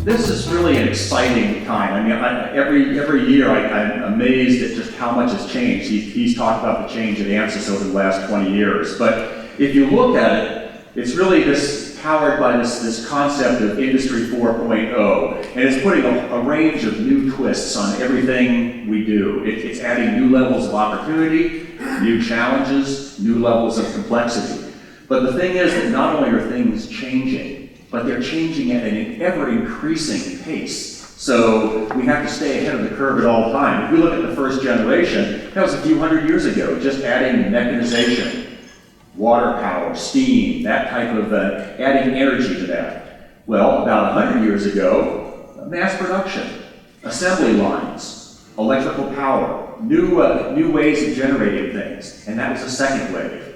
This is really an exciting time. I mean, every year I'm amazed at just how much has changed. He's talked about the change at Ansys over the last 20 years. But if you look at it, it's really powered by this concept of Industry 4.0. And it's putting a range of new twists on everything we do. It's adding new levels of opportunity, new challenges, new levels of complexity. But the thing is that not only are things changing, but they're changing at an ever-increasing pace. So we have to stay ahead of the curve at all times. If we look at the first generation, that was a few hundred years ago, just adding mechanization, water power, steam, that type of adding energy to that. Well, about 100 years ago, mass production, assembly lines, electrical power, new ways of generating things, and that was the second wave.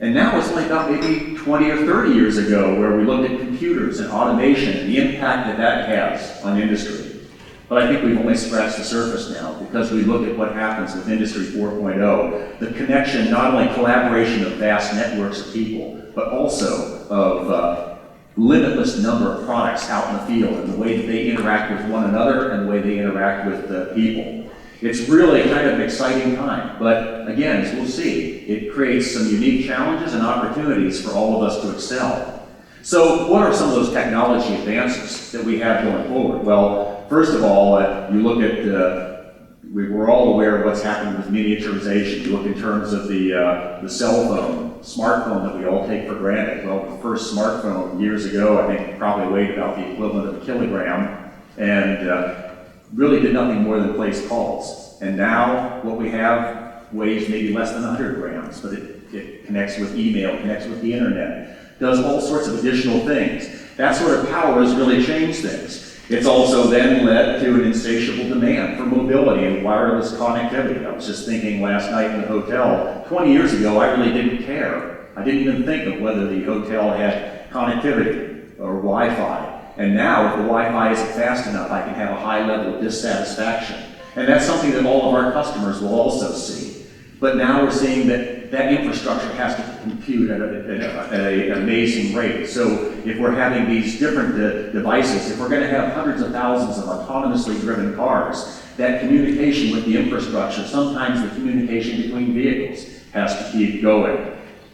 And now it's only about maybe 20 or 30 years ago where we looked at computers and automation and the impact that has on industry. But I think we've only scratched the surface now because we look at what happens with Industry 4.0, the connection, not only collaboration of vast networks of people, but also of limitless number of products out in the field and the way that they interact with one another and the way they interact with people. It's really kind of an exciting time, but again, as we'll see, it creates some unique challenges and opportunities for all of us to excel. So what are some of those technology advances that we have going forward? Well, first of all, you look at, we're all aware of what's happening with miniaturization. You look in terms of the cell phone, smartphone that we all take for granted. Well, the first smartphone years ago, I think probably weighed about the equivalent of a kilogram, and really did nothing more than place calls. And now what we have weighs maybe less than 100 grams, but it connects with email, connects with the internet, does all sorts of additional things. That sort of power has really changed things. It's also then led to an insatiable demand for mobility and wireless connectivity. I was just thinking last night in the hotel, 20 years ago I really didn't care. I didn't even think of whether the hotel had connectivity or Wi-Fi. And now, if the Wi-Fi isn't fast enough, I can have a high level of dissatisfaction. And that's something that all of our customers will also see. But now we're seeing that that infrastructure has to compute at an amazing rate. So if we're having these different devices, if we're going to have hundreds of thousands of autonomously driven cars, that communication with the infrastructure, sometimes the communication between vehicles, has to keep going.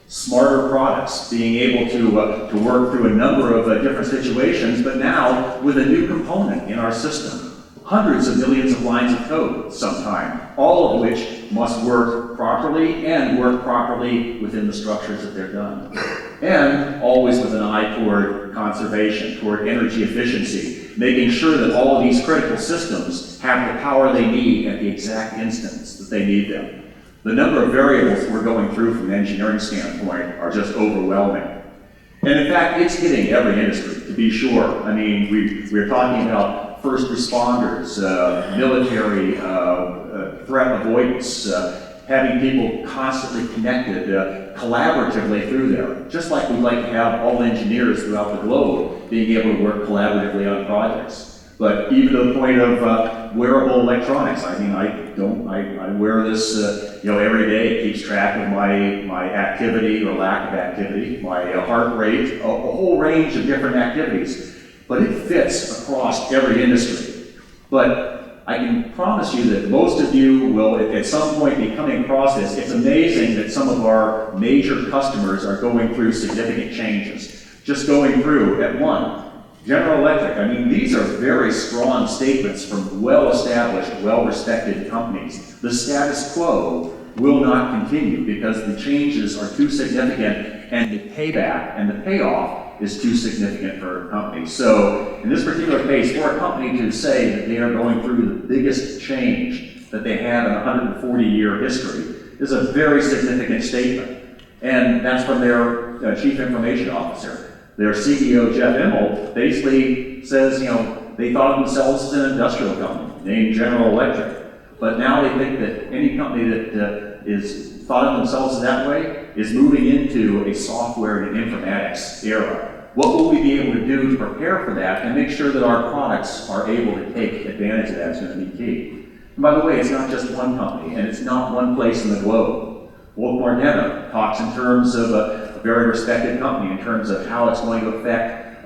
Smarter products, being able to work through a number of different situations, but now with a new component in our system. Hundreds of millions of lines of code sometime, all of which must work properly and work properly within the structures that they're done. And always with an eye toward conservation, toward energy efficiency, making sure that all of these critical systems have the power they need at the exact instance that they need them. The number of variables we're going through from an engineering standpoint are just overwhelming. And in fact, it's hitting every industry, to be sure. I mean, we're talking about first responders, military, threat avoidance, having people constantly connected collaboratively through there. Just like we'd like to have all engineers throughout the globe being able to work collaboratively on projects. But even to the point of wearable electronics. I mean, I wear this, every day. It keeps track of my activity or lack of activity, my heart rate, a whole range of different activities. But it fits across every industry. But I can promise you that most of you will, at some point, be coming across this. It's amazing that some of our major customers are going through significant changes. Just going through at one. General Electric, I mean, these are very strong statements from well-established, well-respected companies. The status quo will not continue because the changes are too significant and the payback and the payoff is too significant for a company. So in this particular case, for a company to say that they are going through the biggest change that they have in a 140-year history is a very significant statement. And that's from their Chief Information Officer. Their CEO, Jeff Immelt, basically says, they thought of themselves as an industrial company named General Electric. But now they think that any company that is thought of themselves that way is moving into a software and informatics era. What will we be able to do to prepare for that and make sure that our products are able to take advantage of that is going to be key. And by the way, it's not just one company, and it's not one place in the globe. Wolf-Martinez talks in terms of a very respected company in terms of how it's going to affect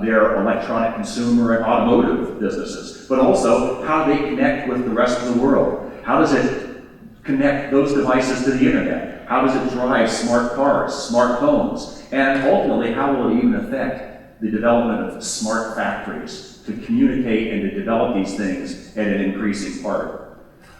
their electronic consumer and automotive businesses, but also how they connect with the rest of the world. How does it connect those devices to the internet? How does it drive smart cars, smart homes? And ultimately, how will it even affect the development of smart factories to communicate and to develop these things at an increasing part?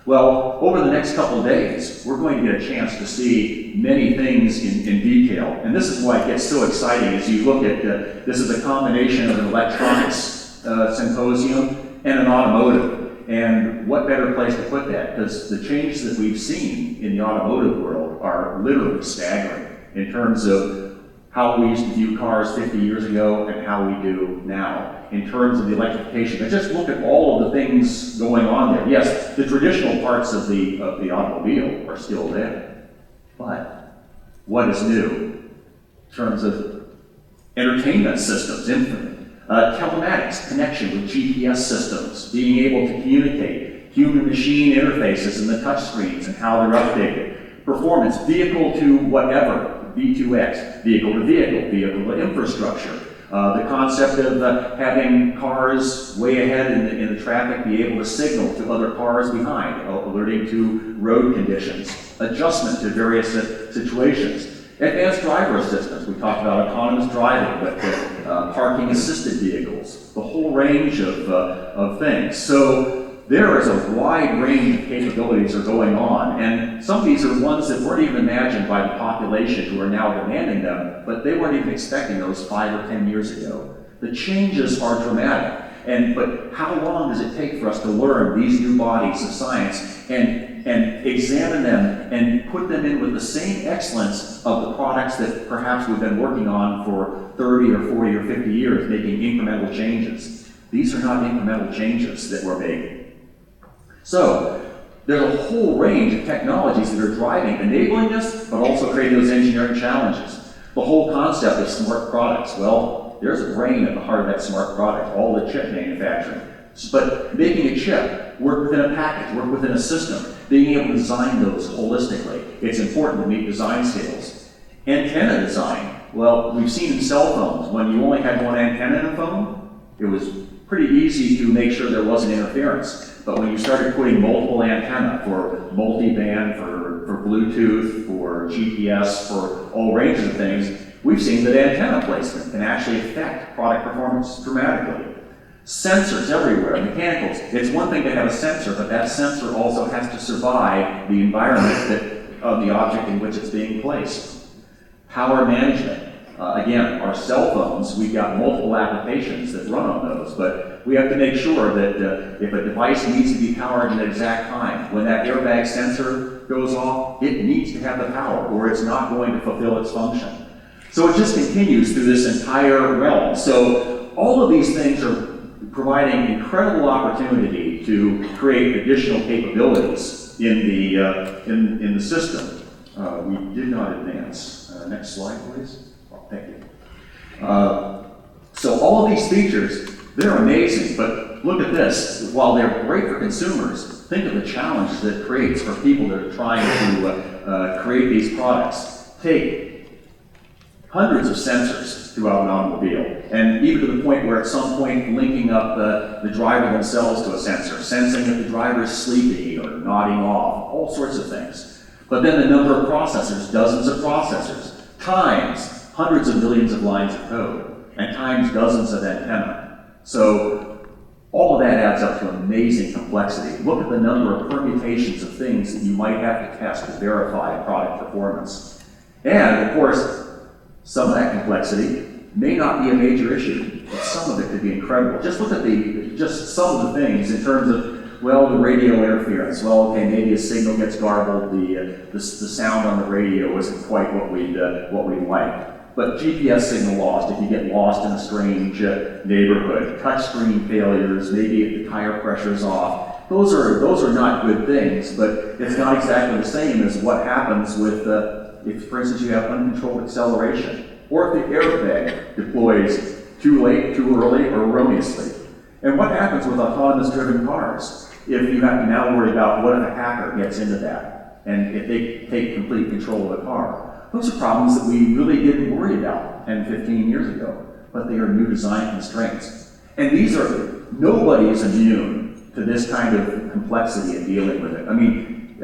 Well, over the next couple of days, we're going to get a chance to see many things in detail. And this is why it gets so exciting as you look at, this is a combination of an electronics symposium and an automotive. And what better place to put that? Because the changes that we've seen in the automotive world are literally staggering in terms of how we used to view cars 50 years ago and how we do now in terms of the electrification. But just look at all of the things going on there. Yes, the traditional parts of the automobile are still there, but what is new in terms of entertainment systems, telematics, connection with GPS systems, being able to communicate, human-machine interfaces and the touch screens and how they're updated, performance, vehicle to whatever, V2X, vehicle to vehicle, vehicle to infrastructure. The concept of having cars way ahead in the traffic be able to signal to other cars behind, alerting to road conditions, adjustment to various situations. Advanced driver assistance, we talked about autonomous driving, but parking assisted vehicles, the whole range of things. So there is a wide range of capabilities that are going on, and some of these are ones that weren't even imagined by the population who are now demanding them, but they weren't even expecting those 5 or 10 years ago. The changes are dramatic, but how long does it take for us to learn these new bodies of science and examine them and put them in with the same excellence of the products that perhaps we've been working on for 30 or 40 or 50 years, making incremental changes? These are not incremental changes that we're making. So, there's a whole range of technologies that are driving, enabling this, but also creating those engineering challenges. The whole concept of smart products, well, there's a brain at the heart of that smart product, all the chip manufacturing. But making a chip work within a package, work within a system, being able to design those holistically. It's important to meet design scales. Antenna design, well, we've seen in cell phones, when you only had one antenna in a phone, it was pretty easy to make sure there wasn't interference. But when you started putting multiple antenna for multi-band, for Bluetooth, for GPS, for all ranges of things, we've seen that antenna placement can actually affect product performance dramatically. Sensors everywhere, mechanicals. It's one thing to have a sensor, but that sensor also has to survive the environment of the object in which it's being placed. Power management. Again, our cell phones, we've got multiple applications that run on those, but we have to make sure that if a device needs to be powered at an exact time, when that airbag sensor goes off, it needs to have the power, or it's not going to fulfill its function. So it just continues through this entire realm. So all of these things are providing incredible opportunity to create additional capabilities in the system. We did not advance. Next slide, please. Thank you. So all of these features, they're amazing, but look at this. While they're great for consumers, think of the challenge that it creates for people that are trying to create these products. Take hundreds of sensors throughout an automobile, and even to the point where at some point linking up the driver themselves to a sensor, sensing that the driver is sleepy or nodding off, all sorts of things. But then the number of processors, dozens of processors, times hundreds of millions of lines of code, and times dozens of antenna. So all of that adds up to amazing complexity. Look at the number of permutations of things that you might have to test to verify product performance. And of course, some of that complexity may not be a major issue, but some of it could be incredible. Just look at just some of the things in terms of, well, the radio interference. Well, okay, maybe a signal gets garbled, the sound on the radio isn't quite what we'd like. But GPS signal lost, if you get lost in a strange neighborhood, touchscreen failures, maybe if the tire pressure's off, those are not good things, but it's not exactly the same as what happens with, if for instance you have uncontrolled acceleration. or if the airbag deploys too late, too early, or erroneously. And what happens with autonomous driven cars if you have to now worry about what if a hacker gets into that and if they take complete control of the car? Those are problems that we really didn't worry about 10, 15 years ago, but they are new design constraints. And nobody is immune to this kind of complexity of dealing with it. I mean,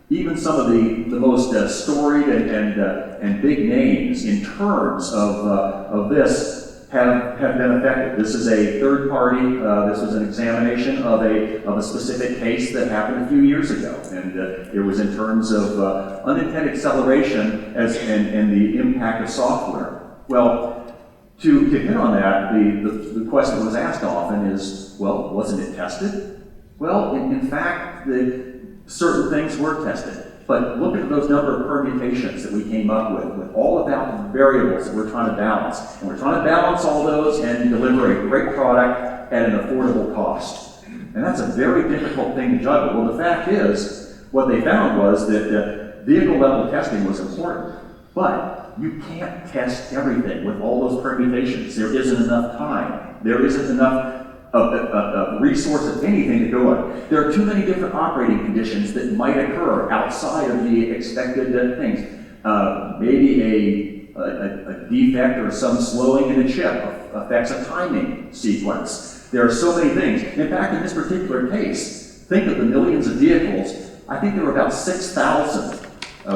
even some of the most storied and big names in terms of this have been affected. This is a third party. This was an examination of a specific case that happened a few years ago, and it was in terms of unintended acceleration and the impact of software. Well, to hit on that, the question that was asked often is, well, wasn't it tested? Well, in fact, certain things were tested. But look at those number of permutations that we came up with all about the variables that we're trying to balance. And we're trying to balance all those and deliver a great product at an affordable cost. And that's a very difficult thing to juggle. Well, the fact is, what they found was that vehicle level testing was important, but you can't test everything with all those permutations. There isn't enough time. There isn't enough of resource of anything to go on. There are too many different operating conditions that might occur outside of the expected things. Maybe a defect or some slowing in a chip affects a timing sequence. There are so many things. In fact, in this particular case, think of the millions of vehicles. I think there were about 6,000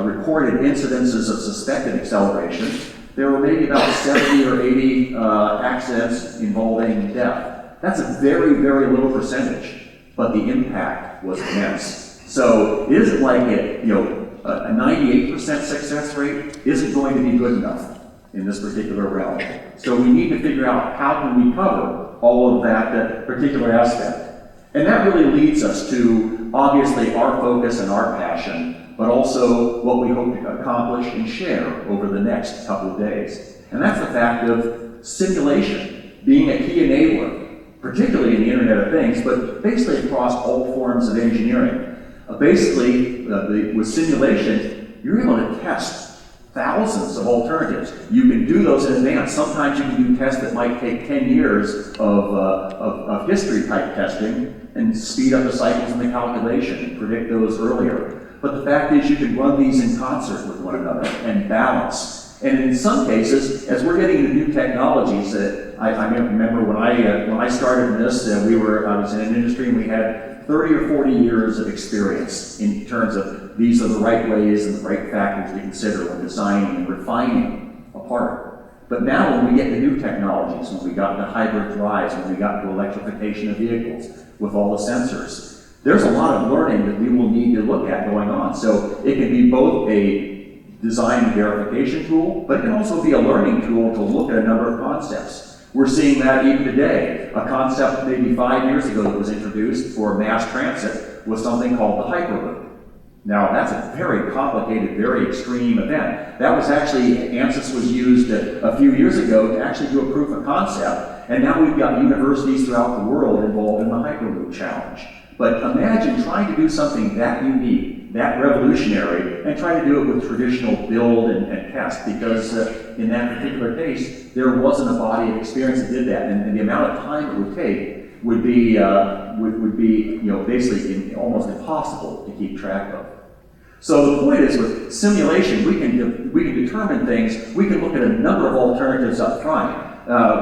recorded incidences of suspected acceleration. There were maybe about 70 or 80 accidents involving death. That's a very, very low percentage, but the impact was immense. So it isn't like a 98% success rate isn't going to be good enough in this particular realm. So we need to figure out how can we cover all of that particular aspect. And that really leads us to, obviously, our focus and our passion, but also what we hope to accomplish and share over the next couple of days. And that's the fact of simulation being a key enabler, particularly in the Internet of Things, but basically across all forms of engineering. With simulation, you're able to test thousands of alternatives. You can do those in advance. Sometimes you can do tests that might take 10 years of history type testing and speed up the cycles in the calculation and predict those earlier. But the fact is you can run these in concert with one another and balance. And in some cases, as we're getting into new technologies, I remember when I started in this, I was in an industry and we had 30 or 40 years of experience in terms of these are the right ways and the right factors to consider when designing and refining a part. But now when we get to new technologies, when we got to hybrid drives, when we got to electrification of vehicles with all the sensors, there's a lot of learning that we will need to look at going on. So it can be both a design and verification tool, but it can also be a learning tool to look at a number of concepts. We're seeing that even today. A concept maybe 5 years ago that was introduced for mass transit was something called the Hyperloop. Now that's a very complicated, very extreme event. That was actually, Ansys was used a few years ago to actually do a proof of concept, and now we've got universities throughout the world involved in the Hyperloop challenge. But imagine trying to do something that unique, that revolutionary, and try to do it with traditional build and test, because in that particular case, there wasn't a body of experience that did that, and the amount of time it would take would be basically almost impossible to keep track of. So the point is, with simulation, we can determine things. We can look at a number of alternatives up front.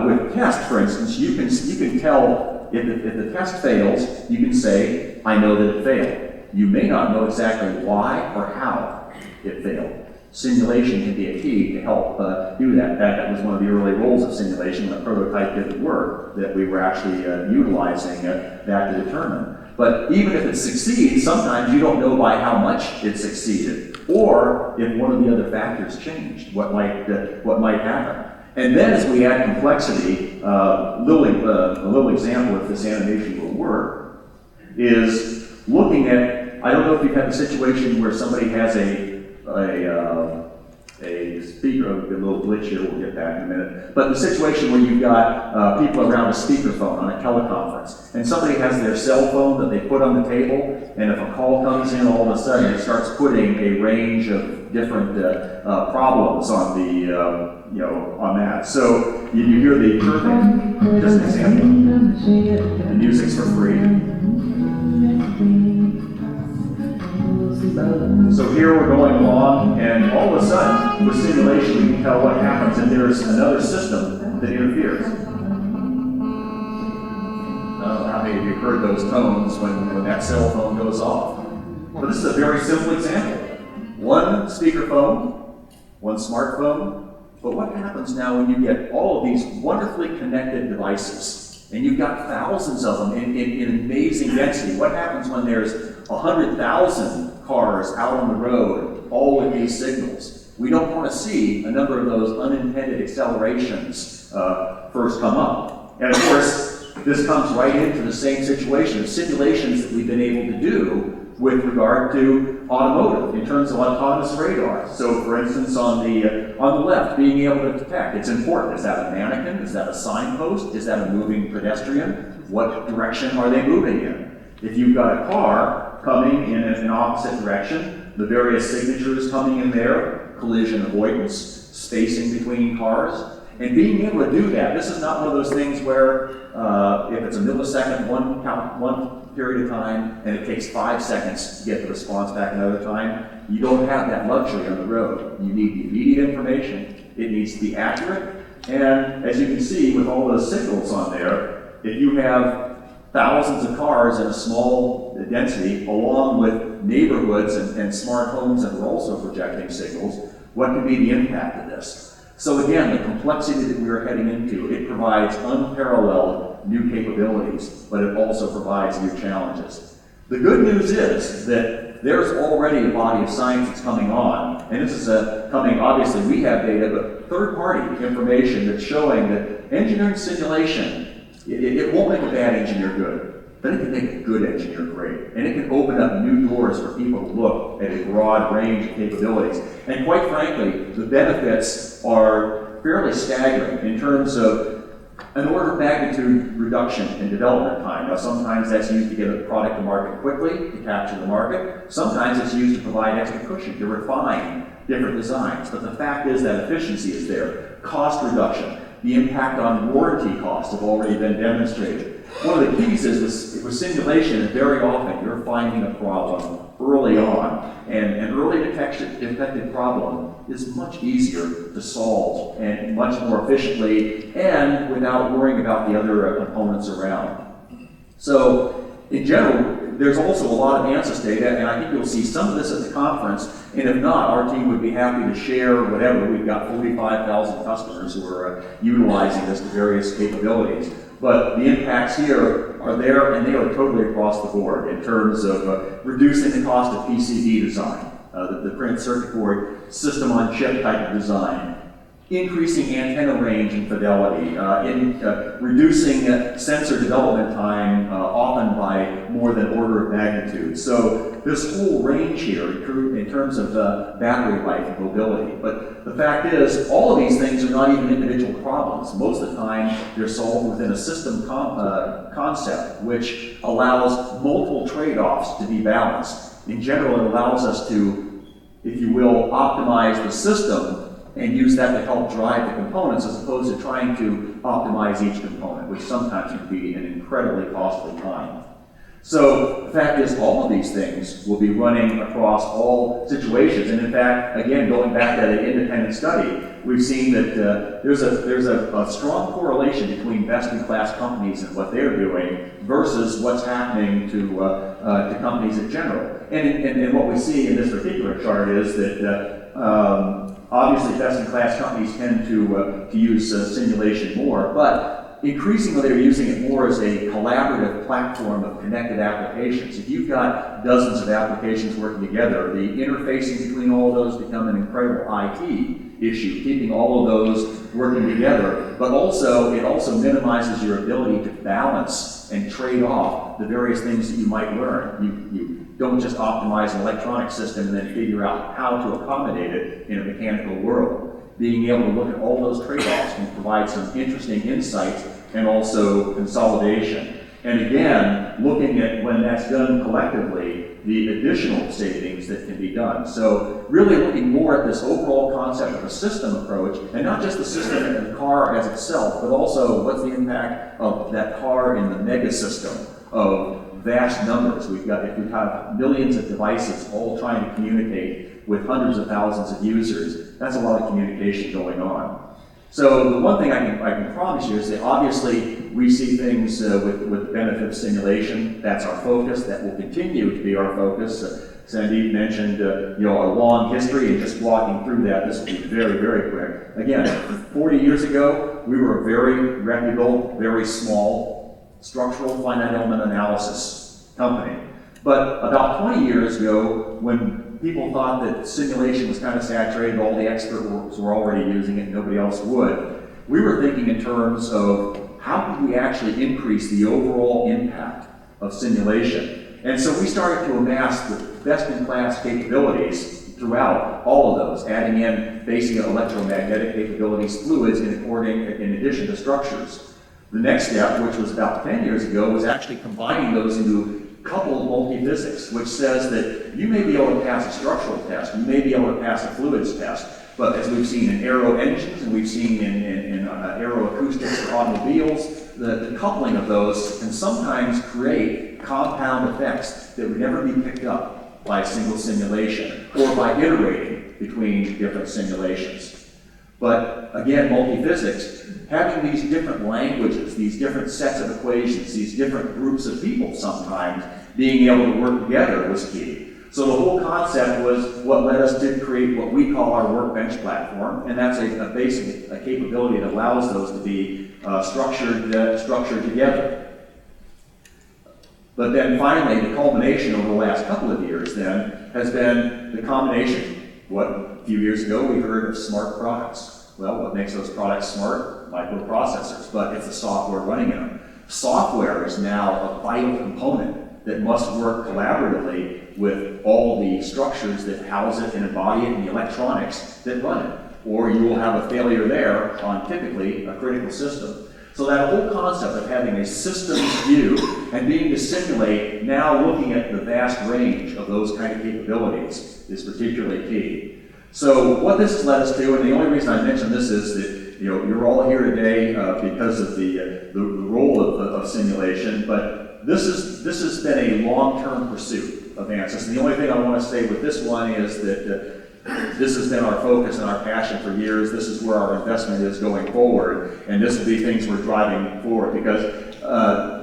With test, for instance, you can tell if the test fails. You can say, I know that it failed. You may not know exactly why or how it failed. Simulation can be a key to help do that. In fact, that was one of the early roles of simulation when a prototype didn't work, that we were actually utilizing that to determine. But even if it succeeds, sometimes you don't know by how much it succeeded, or if one of the other factors changed, what might happen. And then as we add complexity, a little example if this animation will work, is looking at, I don't know if you've had a situation where somebody has a a speaker, a little glitch here, we'll get back in a minute. But the situation where you've got people around a speakerphone on a teleconference, and somebody has their cell phone that they put on the table, and if a call comes in, all of a sudden it starts putting a range of different problems on the, on that. So you hear the chirping, just an example. The music's for free. So here we're going along, and all of a sudden, with simulation, we can tell what happens, and there's another system that interferes. I don't know how many of you heard those tones when that cell phone goes off. But this is a very simple example. One speakerphone, one smartphone, but what happens now when you get all of these wonderfully connected devices, and you've got thousands of them in amazing density? What happens when there's 100,000 cars out on the road, all with these signals? We don't want to see a number of those unintended accelerations first come up. And of course, this comes right into the same situation of simulations that we've been able to do with regard to automotive in terms of autonomous radar. So for instance, on the left, being able to detect, it's important. Is that a mannequin? Is that a signpost? Is that a moving pedestrian? What direction are they moving in? If you've got a car coming in an opposite direction, the various signatures coming in there, collision avoidance, spacing between cars, and being able to do that. This is not one of those things where if it's a millisecond, one period of time, and it takes 5 seconds to get the response back another time. You don't have that luxury on the road. You need the immediate information. It needs to be accurate. And as you can see with all those signals on there, if you have thousands of cars in a small density, along with neighborhoods and smart homes that are also projecting signals, what can be the impact of this? So again, the complexity that we are heading into, it provides unparalleled new capabilities, but it also provides new challenges. The good news is that there's already a body of science that's coming on, and this is coming, obviously we have data, but third-party information that's showing that engineering simulation, it won't make a bad engineer good, but it can make a good engineer great. And it can open up new doors for people to look at a broad range of capabilities. And quite frankly, the benefits are fairly staggering in terms of an order of magnitude reduction in development time. Now, sometimes that's used to get a product to market quickly, to capture the market. Sometimes it's used to provide extra cushion, to refine different designs. But the fact is that efficiency is there. Cost reduction. The impact on warranty costs have already been demonstrated. One of the keys is with simulation, very often you're finding a problem early on, and an early detected problem is much easier to solve and much more efficiently and without worrying about the other components around. So in general, there's also a lot of Ansys data, and I think you'll see some of this at the conference, and if not, our team would be happy to share whatever. We've got 45,000 customers who are utilizing this to various capabilities. But the impacts here are there, and they are totally across the board in terms of reducing the cost of PCB design, the printed circuit board system-on-chip type of design, increasing antenna range and fidelity, reducing sensor development time often by more than order of magnitude. So this whole range here in terms of battery life and mobility. But the fact is, all of these things are not even individual problems. Most of the time, they're solved within a system concept, which allows multiple trade-offs to be balanced. In general, it allows us to, if you will, optimize the system and use that to help drive the components as opposed to trying to optimize each component, which sometimes can be an incredibly costly time. So the fact is, all of these things will be running across all situations. And in fact, again, going back to the independent study, we've seen that there's a strong correlation between best-in-class companies and what they're doing versus what's happening to companies in general. And what we see in this particular chart is that obviously best-in-class companies tend to use simulation more, but increasingly they're using it more as a collaborative platform of connected applications. If you've got dozens of applications working together, the interfacing between all of those become an incredible IT. issue, keeping all of those working together, but also it also minimizes your ability to balance and trade off the various things that you might learn. You don't just optimize an electronic system and then figure out how to accommodate it in a mechanical world. Being able to look at all those trade-offs can provide some interesting insights and also consolidation. And again, looking at when that's done collectively, the additional savings that can be done. So really looking more at this overall concept of a system approach, and not just the system in the car as itself, but also what's the impact of that car in the mega system of vast numbers. If we have millions of devices all trying to communicate with hundreds of thousands of users, that's a lot of communication going on. So the one thing I can promise you is that obviously we see things with the benefit of simulation. That's our focus. That will continue to be our focus. Sandeep mentioned a long history, and just walking through that, this will be very, very quick. Again, 40 years ago, we were a very reputable, very small structural finite element analysis company. But about 20 years ago, when people thought that simulation was kind of saturated, all the experts were already using it, nobody else would, we were thinking in terms of how could we actually increase the overall impact of simulation. And so we started to amass the best-in-class capabilities throughout all of those, adding in basic electromagnetic capabilities, fluids, in addition to structures. The next step, which was about 10 years ago, was actually combining those into coupled multiphysics, which says that you may be able to pass a structural test, you may be able to pass a fluids test, but as we've seen in aero engines and we've seen in aeroacoustics for automobiles, the coupling of those can sometimes create compound effects that would never be picked up by a single simulation or by iterating between different simulations. But again, multiphysics, having these different languages, these different sets of equations, these different groups of people sometimes, being able to work together was key. So the whole concept was what led us to create what we call our Workbench Platform, and that's a basic capability that allows those to be structured together. But then finally, the culmination over the last couple of years then has been the combination. A few years ago we heard of smart products. Well, what makes those products smart? Microprocessors, but it's the software running in them. Software is now a vital component that must work collaboratively with all the structures that house it and embody it and the electronics that run it. Or you will have a failure there on typically a critical system. So that whole concept of having a systems view and being to simulate, now looking at the vast range of those kind of capabilities is particularly key. So what this has led us to, and the only reason I mention this is that you're all here today because of the role of simulation, but this has been a long-term pursuit of Ansys. And the only thing I want to say with this one is that this has been our focus and our passion for years. This is where our investment is going forward, and this will be things we're driving forward, because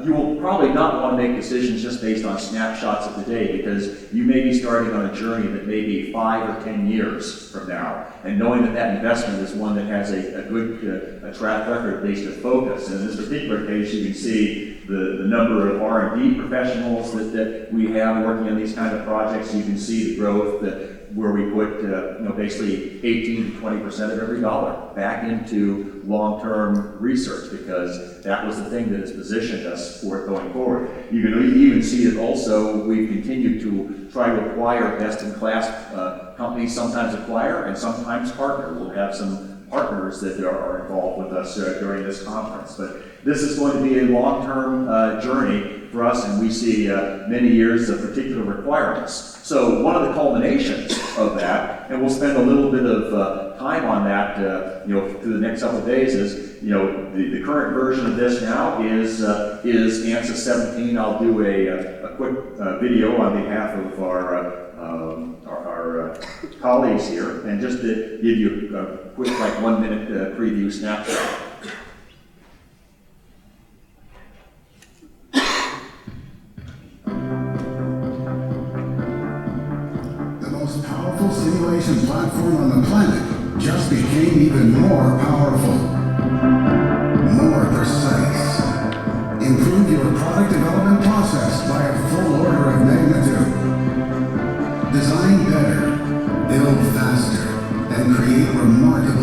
you will probably not want to make decisions just based on snapshots of the day, because you may be starting on a journey that may be 5 or 10 years from now, and knowing that that investment is one that has a good track record based on focus. And in this particular case, you can see the number of R&D professionals that we have working on these kind of projects. You can see the growth where we put basically 18 to 20% of every dollar back into long-term research, because that was the thing that has positioned us for it going forward. You can even see that also we've continued to try to acquire best-in-class companies, sometimes acquire and sometimes partner. We'll have some partners that are involved with us during this conference. But this is going to be a long-term journey for us, and we see many years of particular requirements. So one of the culminations of that, and we'll spend a little bit of time on that through the next couple of days, is the current version of this now is Ansys 17. I'll do a quick video on behalf of our colleagues here, and just to give you a quick 1 minute preview snapshot. Simulation platform on the planet just became even more powerful, more precise. Improve your product development process by a full order of magnitude. Design better, build faster, and create remarkable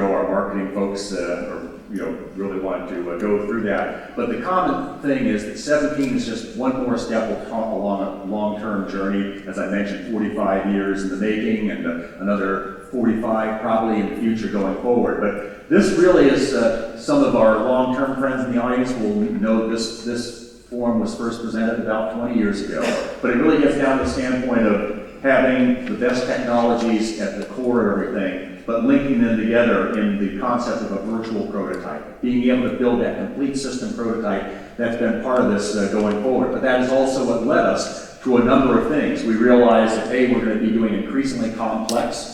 know our marketing folks really wanted to go through that. But the common thing is that 17 is just one more step along a long-term journey. As I mentioned, 45 years in the making and another 45 probably in the future going forward. But this really is, some of our long-term friends in the audience will know this form was first presented about 20 years ago. But it really gets down to the standpoint of having the best technologies at the core of everything, but linking them together in the concept of a virtual prototype. Being able to build that complete system prototype, that's been part of this going forward. But that is also what led us to a number of things. We realized that, A, we're going to be doing increasingly complex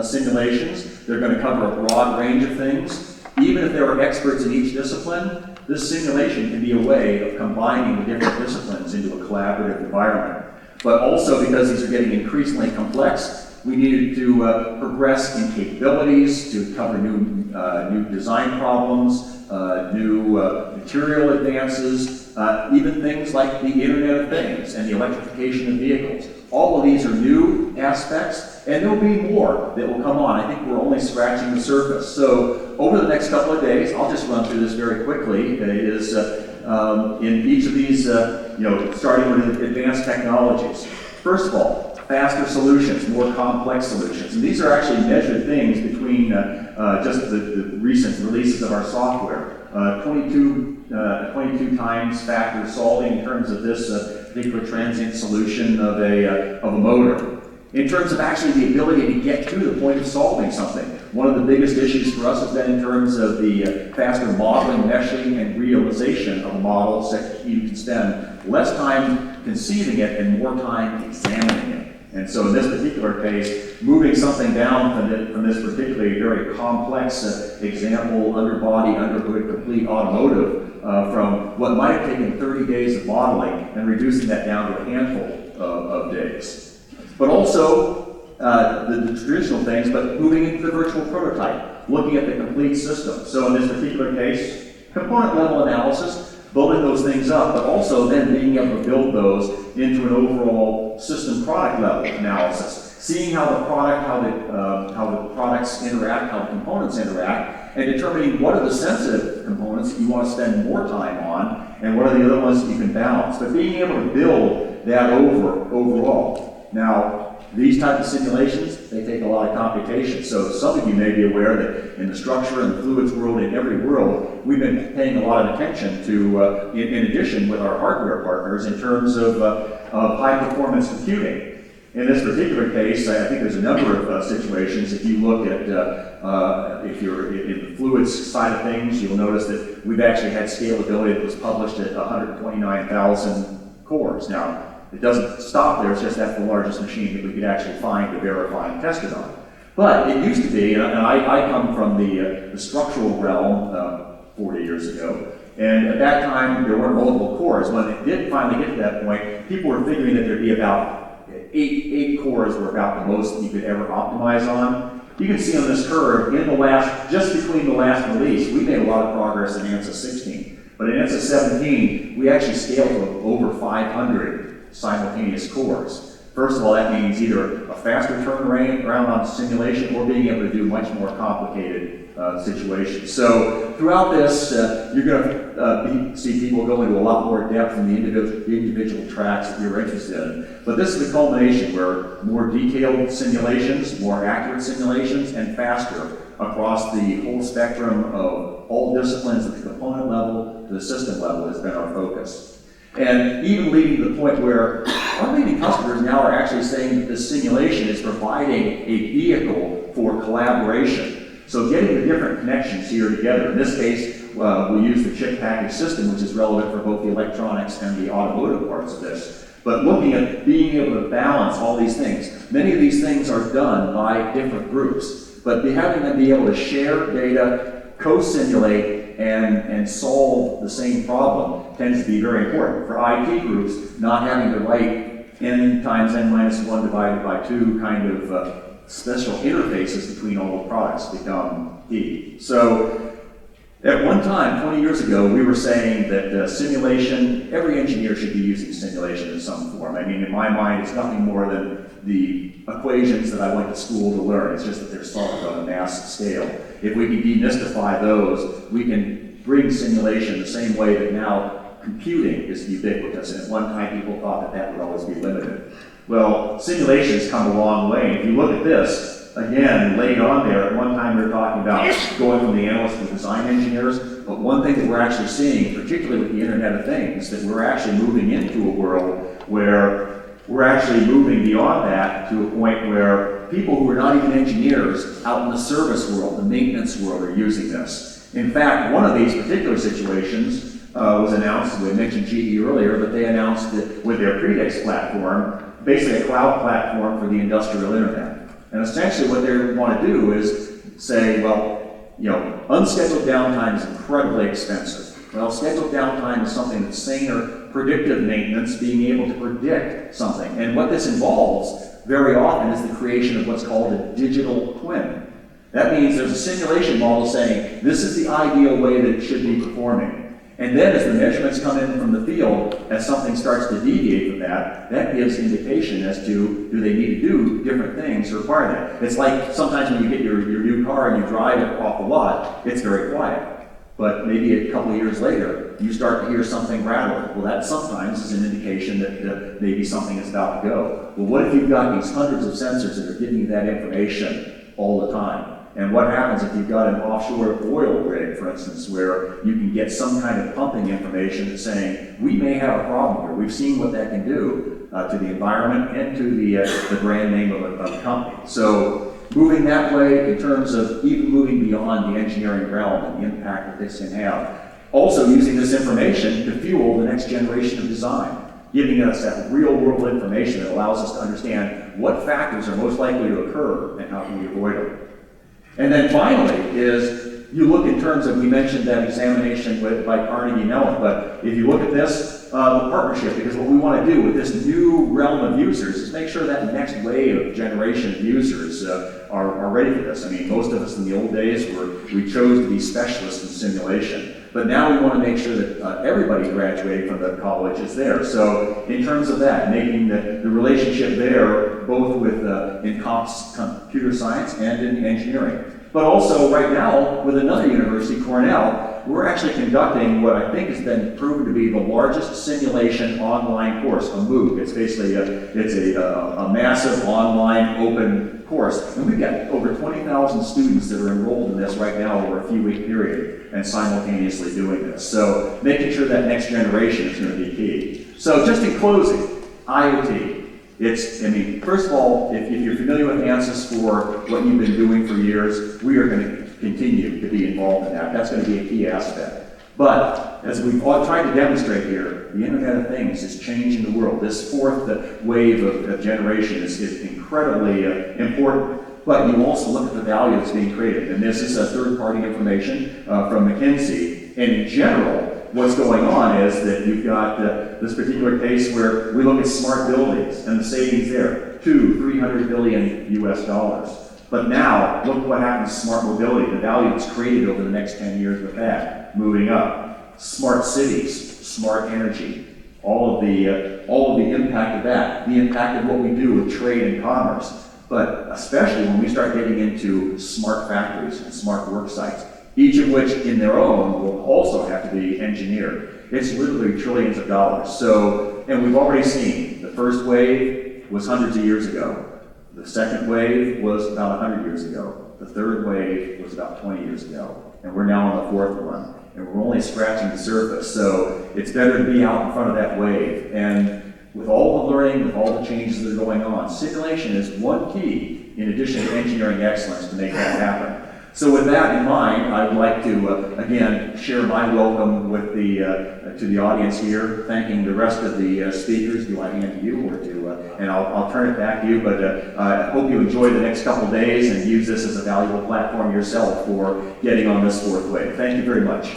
simulations. They're going to cover a broad range of things. Even if there are experts in each discipline, this simulation can be a way of combining the different disciplines into a collaborative environment. But also, because these are getting increasingly complex, we needed to progress in capabilities to cover new design problems, new material advances, even things like the Internet of Things and the electrification of vehicles. All of these are new aspects, and there'll be more that will come on. I think we're only scratching the surface. So over the next couple of days, I'll just run through this very quickly, in each of these, starting with advanced technologies. First of all, faster solutions, more complex solutions. And these are actually measured things between just the recent releases of our software. 22 times factor solving in terms of this particular transient solution of a motor. In terms of actually the ability to get to the point of solving something, one of the biggest issues for us has been in terms of the faster modeling, meshing, and realization of a model, so that you can spend less time conceiving it and more time examining it. And so in this particular case, moving something down from this particularly very complex example, underbody, underhood, complete automotive, from what might have taken 30 days of modeling and reducing that down to a handful of days. But also the traditional things, but moving into the virtual prototype, looking at the complete system. So in this particular case, component level analysis, building those things up, but also then being able to build those into an overall system product level analysis, seeing how the products interact, how the components interact, and determining what are the sensitive components that you want to spend more time on, and what are the other ones that you can balance. But being able to build that overall. Now, these types of simulations, they take a lot of computation. So some of you may be aware that in the structure and the fluids world, in every world, we've been paying a lot of attention to, in addition with our hardware partners, in terms of high-performance computing. In this particular case, I think there's a number of situations. If you look at, if you're in the fluids side of things, you'll notice that we've actually had scalability that was published at 129,000 cores. Now, it doesn't stop there, it's just that's the largest machine that we could actually find to verify and test it on. But it used to be, and I come from the structural realm 40 years ago, and at that time there weren't multiple cores. When it did finally get to that point, people were figuring that there'd be about eight cores were about the most you could ever optimize on. You can see on this curve, just between the last release, we made a lot of progress in Ansys 16. But in Ansys 17, we actually scaled to over 500 simultaneous cores. First of all, that means either a faster turnaround on simulation or being able to do much more complicated situations. So throughout this, you're going to see people go into a lot more depth in the individual tracks that you're interested in. But this is the culmination where more detailed simulations, more accurate simulations, and faster across the whole spectrum of all disciplines at the component level to the system level has been our focus. And even leading to the point where our leading customers now are actually saying that this simulation is providing a vehicle for collaboration. So getting the different connections here together. In this case, we use the chip package system, which is relevant for both the electronics and the automotive parts of this. But looking at being able to balance all these things. Many of these things are done by different groups, but having them be able to share data, co-simulate, and solve the same problem tends to be very important. For IT groups, not having to write n times n minus 1 divided by 2 kind of special interfaces between all the products become key. So at one time, 20 years ago, we were saying that simulation, every engineer should be using simulation in some form. I mean, in my mind, it's nothing more than the equations that I went to school to learn. It's just that they're solved on a mass scale. if we can demystify those, we can bring simulation the same way that now computing is ubiquitous, and at one time people thought that that would always be limited. Well, simulation has come a long way. If you look at this, again, laid on there, at one time we were talking about going from the analysts to design engineers, but one thing that we're actually seeing, particularly with the Internet of Things, that we're actually moving into a world where we're actually moving beyond that to a point where people who are not even engineers out in the service world, the maintenance world, are using this. In fact, one of these particular situations was announced, we mentioned GE earlier, but they announced that with their Predix platform, basically a cloud platform for the industrial internet. And essentially what they want to do is say, well, you know, unscheduled downtime is incredibly expensive. Well, scheduled downtime is something that's saner, predictive maintenance, being able to predict something. And what this involves very often is the creation of what's called a digital twin. That means there's a simulation model saying, this is the ideal way that it should be performing. And then as the measurements come in from the field, as something starts to deviate from that, that gives indication as to, do they need to do different things to require that. It's like sometimes when you get your new car and you drive it off the lot, it's very quiet. But maybe a couple of years later, you start to hear something rattle. Well, that sometimes is an indication that maybe something is about to go. Well, what if you've got these hundreds of sensors that are giving you that information all the time? And what happens if you've got an offshore oil rig, for instance, where you can get some kind of pumping information that's saying, we may have a problem here. We've seen what that can do to the environment and to the brand name of a company. So moving that way in terms of even moving beyond the engineering realm and the impact that this can have. Also using this information to fuel the next generation of design, giving us that real-world information that allows us to understand what factors are most likely to occur and how can we avoid them. And then finally is, you look in terms of, we mentioned that examination by Carnegie Mellon, but if you look at this, the partnership, because what we want to do with this new realm of users is make sure that next wave of generation of users are ready for this. I mean, most of us in the old days we chose to be specialists in simulation, but now we want to make sure that everybody graduating from the college is there. So in terms of that, making the relationship there, both with in computer science and in engineering. But also right now, with another university, Cornell, we're actually conducting what I think has been proven to be the largest simulation online course, a MOOC. It's basically a massive online open course. And we've got over 20,000 students that are enrolled in this right now over a few-week period and simultaneously doing this. So making sure that next generation is going to be key. So just in closing, IoT. First of all, if you're familiar with Ansys for what you've been doing for years, we are going to continue to be involved in that. That's going to be a key aspect. But as we've all tried to demonstrate here, the Internet of Things is changing the world. This fourth wave of generation is incredibly important. But you also look at the value that's being created. And this is a third-party information from McKinsey. And in general, what's going on is that you've got this particular case where we look at smart buildings and the savings there, $300 billion US. But now, look what happens to smart mobility, the value that's created over the next 10 years with that, moving up. Smart cities, smart energy, all of the impact of that, the impact of what we do with trade and commerce, but especially when we start getting into smart factories and smart work sites, each of which in their own will also have to be engineered. It's literally trillions of dollars. So, and we've already seen the first wave was hundreds of years ago. The second wave was about 100 years ago. The third wave was about 20 years ago. And we're now on the fourth one. And we're only scratching the surface. So it's better to be out in front of that wave. And with all the learning, with all the changes that are going on, simulation is one key in addition to engineering excellence to make that happen. So with that in mind, I'd like to, again, share my welcome with to the audience here, thanking the rest of the speakers. Do I hand to you or and I'll turn it back to you, but I hope you enjoy the next couple days and use this as a valuable platform yourself for getting on this fourth wave. Thank you very much.